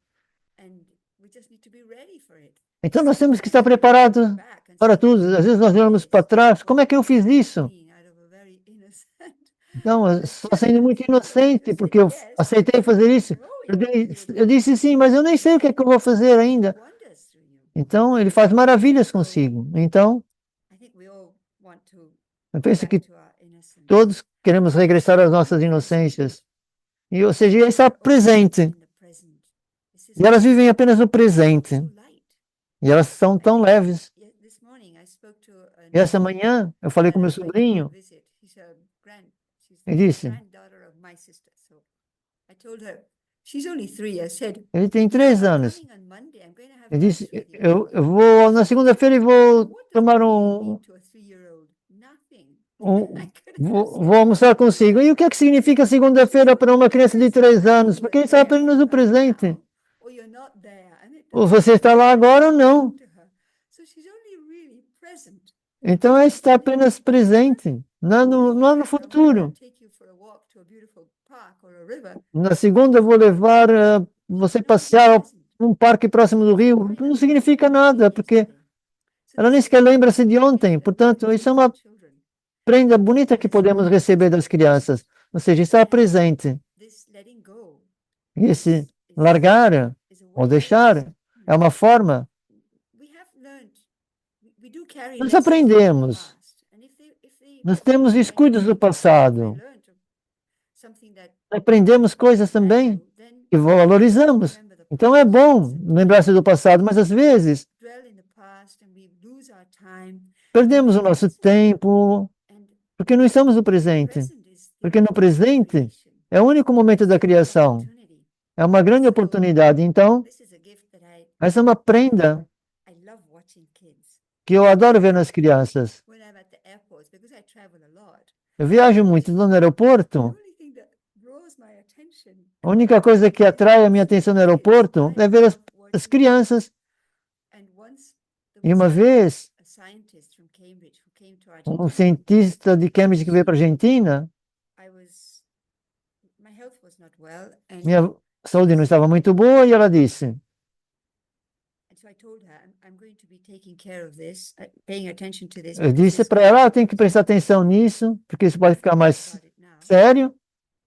and we just need to be ready for it. Então nós temos que estar preparados para tudo. Às vezes nós olhamos para trás, como é que eu fiz isso? Being out of a very innocent Não, só sendo muito inocente, porque eu aceitei fazer isso. Eu disse sim, mas eu nem sei o que é que eu vou fazer ainda. wonders through you. Então ele faz maravilhas consigo. Então I think we all want to eu penso que back to our innocence. todos queremos regressar às nossas inocências. E, ou seja, está presente. In the present. This is E elas vivem apenas no presente. so light. E elas são tão leves. This morning I spoke to E essa manhã eu falei com meu sobrinho. E disse, granddaughter of my sister. So I told her, she's only 3. I said, ele tem 3 anos. coming on Monday, I'm going to have Eu disse, lunch with you. eu vou na segunda-feira e vou What does tomar it um, mean to a 3-year-old? Nothing. I could have vou almoçar consigo. E o que é que significa segunda-feira para uma criança de 3 anos? Porque ele sabe apenas o presente. Or you're not there. And it Ou você está lá agora ou não. to her. So she's only really present. Então é estar apenas presente, não é no futuro. Take you for a walk to a beautiful park or a river. Na segunda eu vou levar você passear num parque próximo do rio. Não significa nada, porque ela nem sequer lembra-se de ontem. Portanto, isso é uma prenda bonita que podemos receber das crianças. Ou seja, estar presente. This letting go E esse largar is a ou way. deixar é uma forma. We have learned. We do carry Nós lessons from the aprendemos. past. And if they Nós temos descuidos do passado. learned something that Aprendemos coisas também then e valorizamos. remember the Então é bom lembrar-se do passado, mas às vezes dwell in the past and we lose our time. perdemos o nosso tempo And porque não estamos no presente. present is the Porque no presente creation é o único momento da criação. opportunity. É uma grande oportunidade. Então, This is a gift that essa é uma prenda I love watching kids que eu adoro ver nas crianças. when I'm at the airports because I travel a lot. Eu viajo muito no The aeroporto. only thing that draws my attention A única coisa que atrai a minha atenção no aeroporto é ver as crianças. and once there E was uma vez, a scientist from Cambridge who came to um Argentina. cientista de Cambridge que veio para a Argentina, My health was not well, and minha saúde não estava muito boa, e ela disse, so I told her, I'm going to be taking care of this, paying attention to this. eu because disse this para ela, tem que prestar atenção nisso, porque isso pode ficar mais about it now. sério.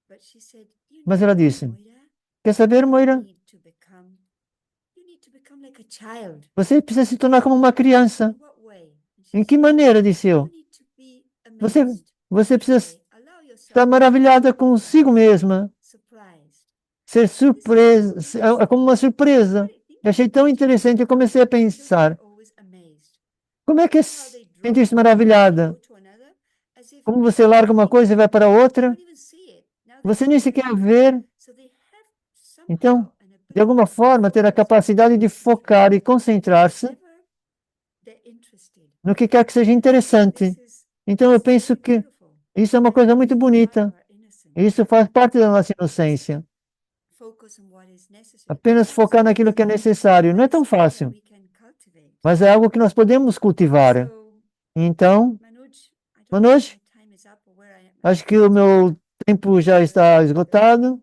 But she said, Mas ela disse, Moira, quer saber, Moira? you need to become like a child. Você precisa se tornar como uma criança. In what way? And she Em que said, maneira, disse eu? you need to be Você, amazed. você precisa Okay, allow yourself estar maravilhada consigo mesma, surprised. ser surpresa, é como uma surpresa. What it Eu achei tão interessante, eu comecei a pensar, always amazed. como é que é How they drop sentir-se one maravilhada? go to another, as if Como você larga uma coisa e vai para you outra, don't even see it. Now você they nem see sequer it. vê. So they have somehow Então, an de ability alguma forma, ter a capacidade de focar e concentrar-se whenever they're interested. no que quer que seja interessante. This is Então, eu penso que beautiful. isso é uma coisa muito Part bonita. of our innocence. Isso faz parte da nossa inocência. Focus on what is necessary. Apenas focar naquilo que é necessário. Não é tão fácil, We can cultivate. mas é algo que nós podemos cultivar. So, Então, Manoj, I don't know Manoj, if my time is up or where I am. acho que o meu tempo já está esgotado,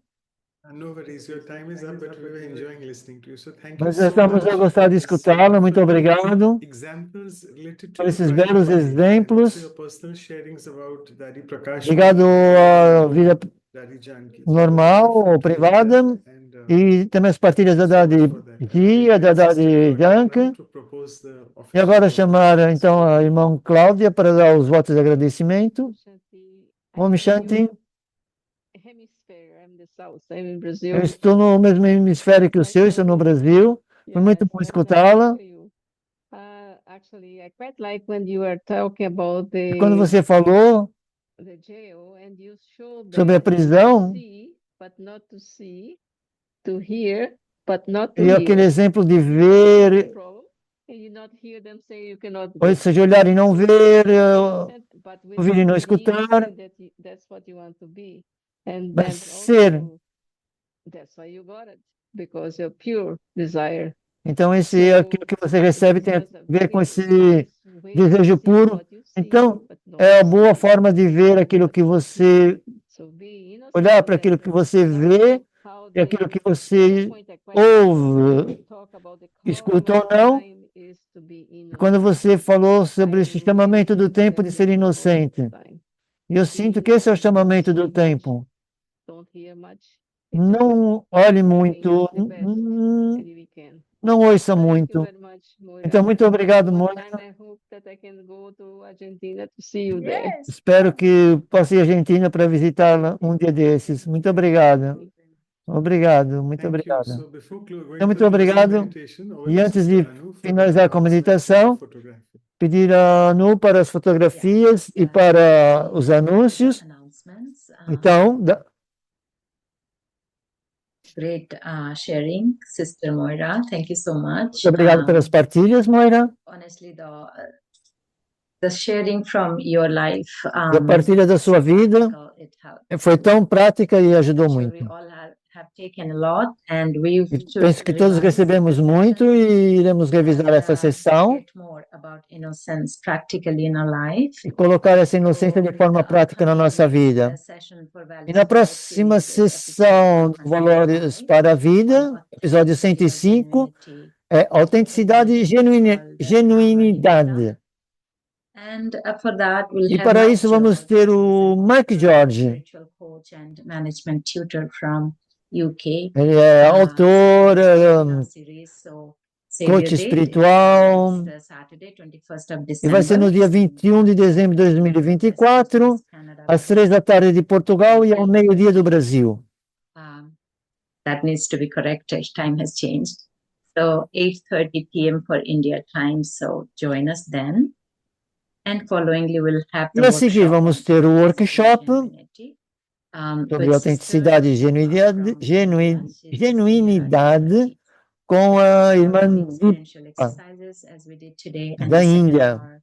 No worries, your time is up, but we were enjoying listening to you. So thank you mas so estamos a much gostar de for this escutá-la. Muito wonderful obrigado examples related to por your esses private belos life and exemplos. also your personal sharings about Daddy Prakash Obrigado à vida Daddy Janki. normal ou Wonderful to hear privada that, and e também as partilhas da Dadi Gia, da Dadi Jank. to propose the E agora official chamar então a irmã Cláudia para dar os votos de agradecimento. Om Shanti. Eu estou no mesmo hemisfério que o seu, estou no Brasil. Foi muito bom escutá-la. Actually, I quite like when you were talking about E quando você falou the jail and you showed sobre a them to prisão, see, but not to see, to hear, but not to e aquele hear. exemplo de No ver, problem, and you not hear them say you cannot ou go. seja, olhar e não ver, But with ouvir e não me, escutar, saying that that's what you want to be. And mas then ser. also, that's why you got it, because your pure desire. Então, aquilo que você recebe tem a ver com esse desejo puro. Então, é a boa forma de ver aquilo que você, olhar para aquilo que você vê e aquilo que você ouve, escuta ou não. E quando você falou sobre esse chamamento do tempo de ser inocente, eu sinto que esse é o chamamento do tempo. Não olhe muito, não ouça muito. Então, muito obrigado, Moira. Espero que possa ir à Argentina para visitá-la um dia desses. Muito obrigado. Obrigado, muito Thank you. obrigado. So before going Então, muito to the closing obrigado. meditation, over E to antes de Sister Anu for finalizar the com a meditação, photography. pedir a Anu para as fotografias e para os anúncios. Então, Great sharing, Sister Moira. Thank you so much. muito obrigado pelas partilhas, Moira. Honestly, the sharing from your life, E a partilha da sua vida it helped. foi tão prática e ajudou Sure, muito. we all have taken a lot, and we E should penso que todos revise recebemos this muito session e iremos revisar and, essa sessão get more about innocence practically in our life. e colocar essa inocência de So, forma the prática na nossa upcoming, vida. session for E Values na to Life próxima series is sessão episode do Valores 105, para a Vida, on episódio authenticity or 105, genuinity. é autenticidade e Called, genuinidade. And for that, we'll E have para Mike isso vamos George, ter who is o an Mike author, George. spiritual coach and management tutor from UK. Ele é autor, coach espiritual. Saturday, 21st of E vai ser no dia 21 de dezembro de 2024, às 3 da tarde de Portugal e ao meio-dia do Brasil. That needs to be corrected. Time has changed. So 8:30 p.m. for India time. So join us then. And followingly, we'll have the E a seguir workshop vamos on ter o authenticity workship and genuinity, sobre with autenticidade e sister, from genuinidade com a irmã da Índia,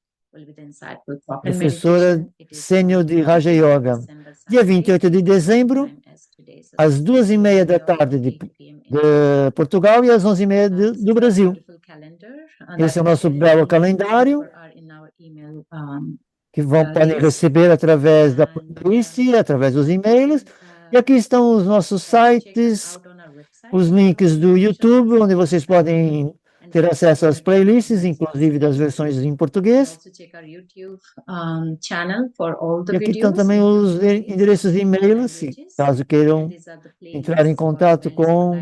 professora sênior de Raja Yoga. Dia 28 de dezembro, às 2h30 da tarde de Portugal e às 11h30 do Brasil. Esse é o nosso belo calendário que podem receber através da playlist, através dos e-mails. E aqui estão os nossos sites, os links do YouTube, onde vocês podem ter acesso às playlists, inclusive das versões em português. E aqui estão também os endereços de e-mail, caso queiram entrar em contato com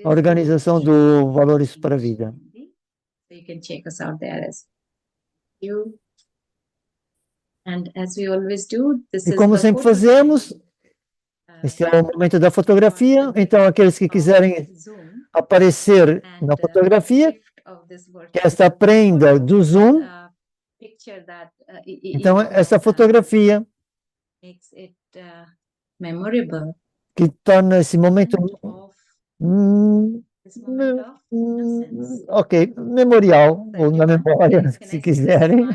a organização do Valores para a Vida. E como sempre fazemos, este é o momento da fotografia, então aqueles que quiserem aparecer na fotografia, que esta prenda do Zoom, então essa fotografia que torna esse momento memorial, ou na memória, se quiserem.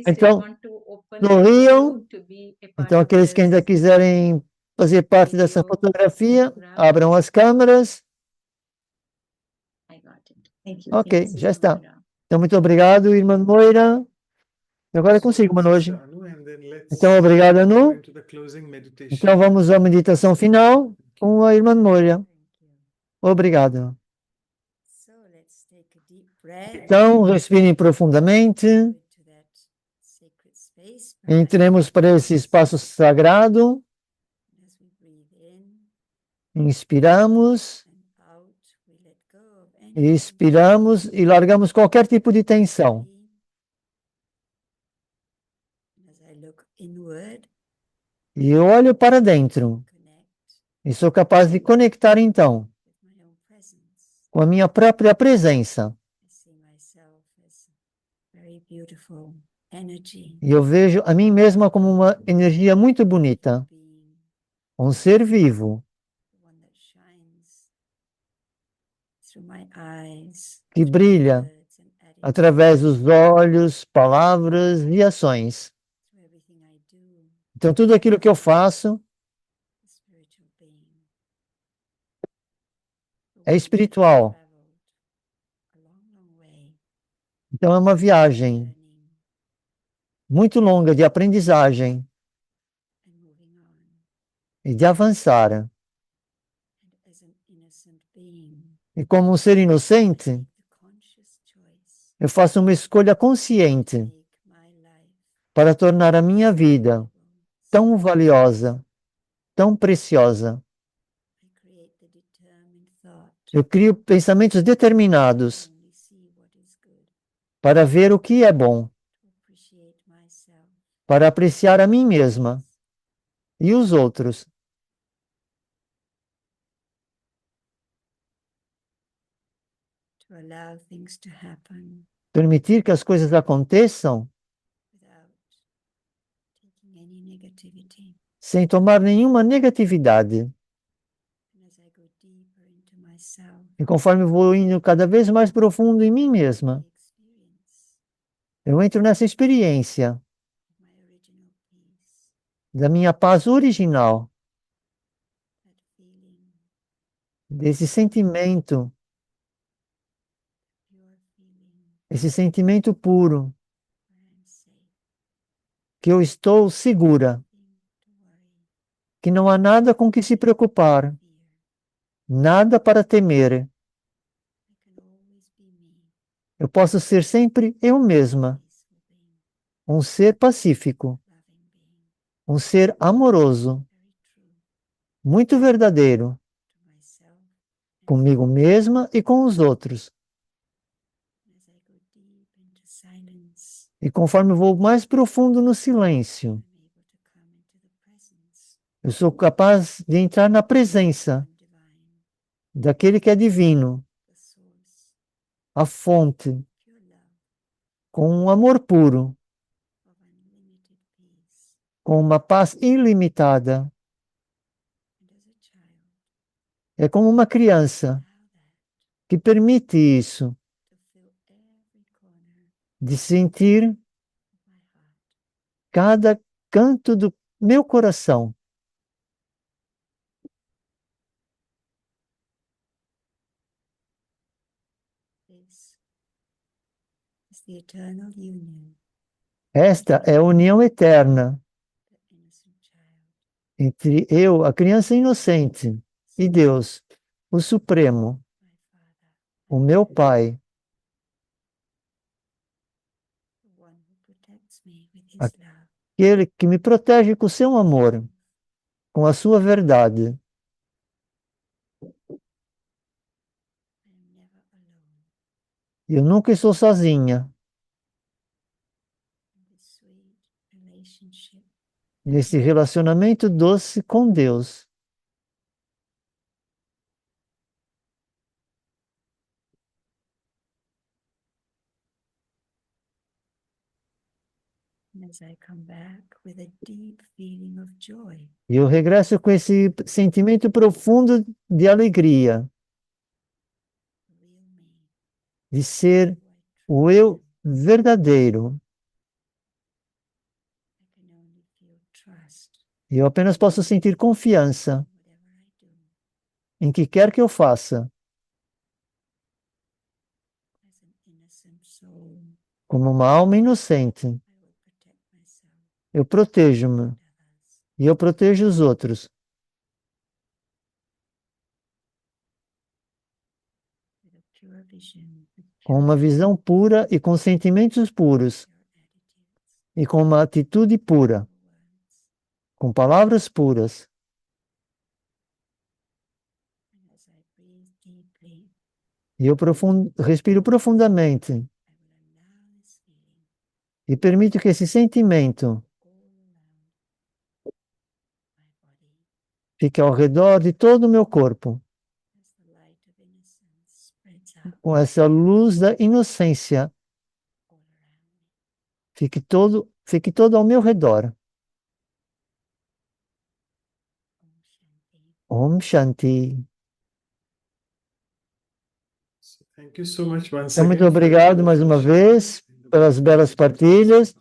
Então, sorriam. Então, aqueles que ainda quiserem fazer parte dessa fotografia, abram as câmeras. Ok, já está. Então, muito obrigado, irmã Moira. Agora é consigo, Manoj. Então, obrigado, Anu. Então, vamos à meditação final com a irmã Moira. Obrigado. Então, respirem profundamente. Entremos para esse espaço sagrado. Inspiramos. Expiramos e largamos qualquer tipo de tensão. E eu olho para dentro. E sou capaz de conectar, então, com a minha própria presença. very beautiful energy, E eu vejo a mim mesma como uma energia muito bonita, being um ser vivo the one that shines through my eyes, que through brilha words and attitudes, através dos olhos, palavras e ações. through everything I do, Então, tudo aquilo que eu faço the spiritual being. The é one who espiritual. traveled a long, long way, Então, é uma viagem learning muito longa de aprendizagem and moving on. e de avançar. And as an innocent being, E como um ser inocente, make the conscious choice eu faço uma escolha to consciente make my life para tornar a minha vida valuable, tão valiosa, tão preciosa. I create the determined thought Eu crio pensamentos determinados to only see what is good, para ver o que é bom, to appreciate myself, para apreciar a mim mesma e os outros. to allow things to happen Permitir que as coisas aconteçam without taking any negativity. sem tomar nenhuma negatividade. And as I go deeper into myself, E conforme vou indo cada vez mais profundo em mim mesma, the experience eu entro nessa experiência of my original peace, da minha paz original, that feeling, desse sentimento, pure feeling esse sentimento puro, where I'm safe, que eu estou segura, nothing to worry, que não há nada com que se preocupar, fear. nada para temer. I can always be me, Eu posso ser sempre eu mesma, peaceful being, um ser pacífico, loving being, um ser amoroso, very true muito verdadeiro, to myself and comigo mesma e com os outros. as I go deep into silence, E conforme vou mais profundo no silêncio, I'm able to come into the presence eu sou capaz de entrar na presença of divine, daquele que é divino, the source, a fonte, pure love com um amor puro, of unlimited peace. com uma paz ilimitada. And as a child, É como uma criança allow that que permite isso, to fill every corner de sentir of my heart. cada canto do meu coração. This is the eternal union, Esta é a união eterna the innocent child, entre eu, a criança inocente, e Deus, o Supremo, my Father, o meu Pai, the one who protects me with his Ac- love. aquele que me protege com seu amor, com a sua verdade. I am never alone Eu nunca estou sozinha in this sweet relationship. nesse relacionamento doce com Deus. And as I come back with a deep feeling of joy, E eu regresso com esse sentimento profundo de alegria, the real me, de ser who I o truly eu am. verdadeiro. I can only feel trust E eu apenas posso sentir confiança in whatever I do. em que quer que eu faça, As an innocent soul, como uma alma inocente. I will protect myself Eu protejo-me and others. e eu protejo os outros With a pure vision, with com pure uma visão pura e com sentimentos puros pure attitudes, e com uma atitude pura, pure words. com palavras puras. And as I breathe deeply, E eu respiro profundamente I will allow this feeling e permito que esse sentimento all around my body fique ao redor de todo o meu corpo, as the light of innocence spreads out com essa luz da inocência all around me. Fique todo ao meu redor. Om Shanti. So thank you so much once Então, muito again for your obrigado mais uma beautiful vez sharing and the pelas belas partilhas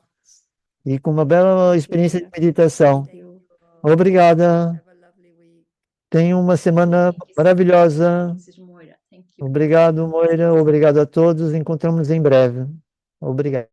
e com uma bela experiência de meditação. Thank you. Obrigada. Have a lovely week. Tenha uma semana Thank you so much. maravilhosa. Sister Moira, thank you. Obrigado, Moira. Obrigado a todos. Encontramos em breve. Obrigado.